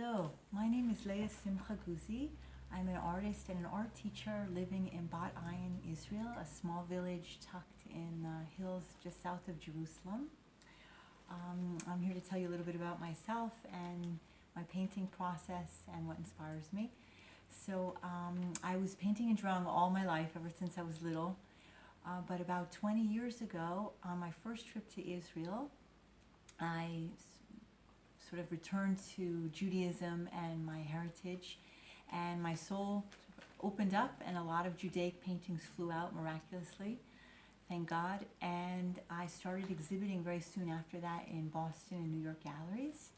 Hello, my name is LeahSimcha Guzzi. I'm an artist and an art teacher living in Bat Ayin, Israel, a small village tucked in the hills just south of Jerusalem. I'm here to tell you a little bit about myself and my painting process and what inspires me. So I was painting and drawing all my life, ever since I was little. But about 20 years ago, on my first trip to Israel, I sort of returned to Judaism and my heritage, and my soul opened up and a lot of Judaic paintings flew out miraculously, thank God. And I started exhibiting very soon after that in Boston and New York galleries.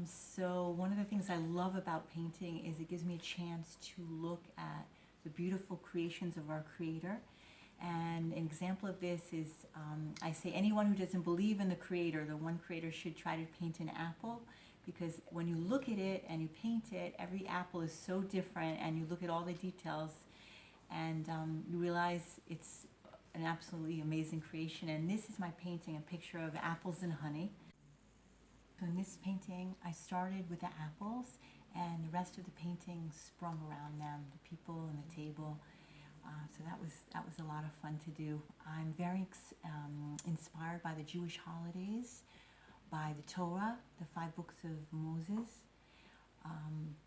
So one of the things I love about painting is it gives me a chance to look at the beautiful creations of our Creator. And an example of this is, I say anyone who doesn't believe in the Creator, the one Creator, should try to paint an apple, because when you look at it and you paint it, every apple is so different, and you look at all the details and you realize it's an absolutely amazing creation. And this is my painting, a picture of apples and honey. So in this painting, I started with the apples, and the rest of the painting sprung around them, the people and the table. So that was a lot of fun to do. I'm very inspired by the Jewish holidays, by the Torah, the 5 books of Moses,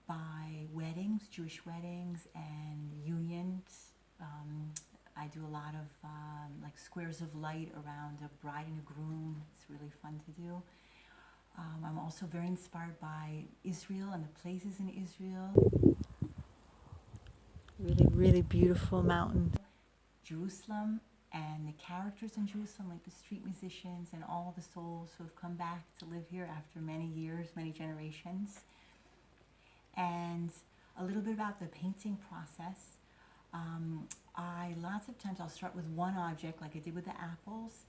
by weddings, Jewish weddings and unions. I do a lot of like squares of light around a bride and a groom. It's really fun to do. I'm also very inspired by Israel and the places in Israel. Really beautiful mountain. Jerusalem and the characters in Jerusalem, like the street musicians and all the souls who have come back to live here after many years, many generations. And a little bit about the painting process. Lots of times I'll start with one object, like I did with the apples,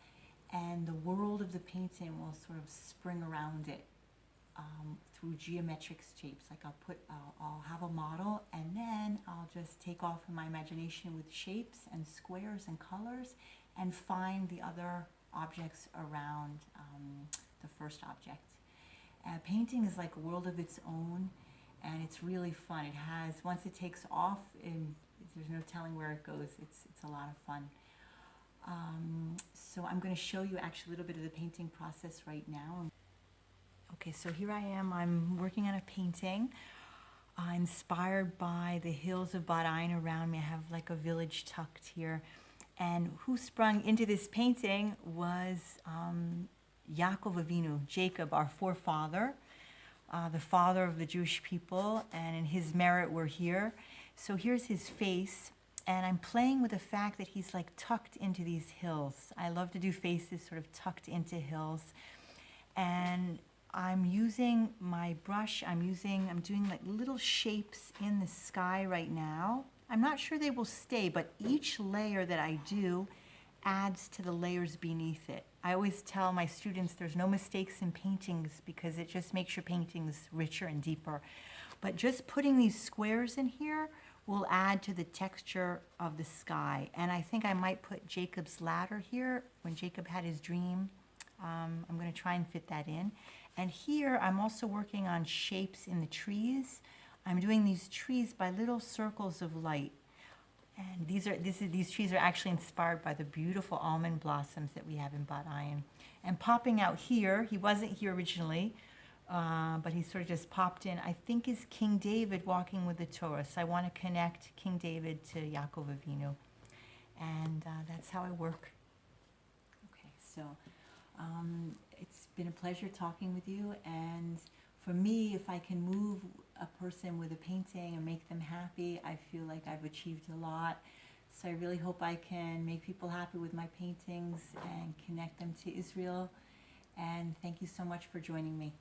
and the world of the painting will sort of spring around it. Through geometric shapes. Like I'll have a model, and then I'll just take off in my imagination with shapes and squares and colors and find the other objects around the first object. Painting is like a world of its own, and it's really fun. It has, once it takes off, there's no telling where it goes. It's a lot of fun. So I'm going to show you actually a little bit of the painting process right now. Okay, so here I am. I'm working on a painting inspired by the hills of Bat Ayin around me. I have like a village tucked here. And who sprung into this painting was Yaakov Avinu, Jacob, our forefather, the father of the Jewish people, and in his merit we're here. So here's his face, and I'm playing with the fact that he's like tucked into these hills. I love to do faces sort of tucked into hills. And I'm using my brush, I'm doing like little shapes in the sky right now. I'm not sure they will stay, but each layer that I do adds to the layers beneath it. I always tell my students there's no mistakes in paintings because it just makes your paintings richer and deeper. But just putting these squares in here will add to the texture of the sky. And I think I might put Jacob's ladder here when Jacob had his dream. I'm going to try and fit that in. And here I'm also working on shapes in the trees. I'm doing these trees by little circles of light. And these trees are actually inspired by the beautiful almond blossoms that we have in Bat Ayin. And popping out here, he wasn't here originally, but he sort of just popped in, I think is King David walking with the Torah. So I want to connect King David to Yaakov Avinu. And that's how I work. Okay, so it's been a pleasure talking with you, and for me, if I can move a person with a painting and make them happy, I feel like I've achieved a lot. So I really hope I can make people happy with my paintings and connect them to Israel. And thank you so much for joining me.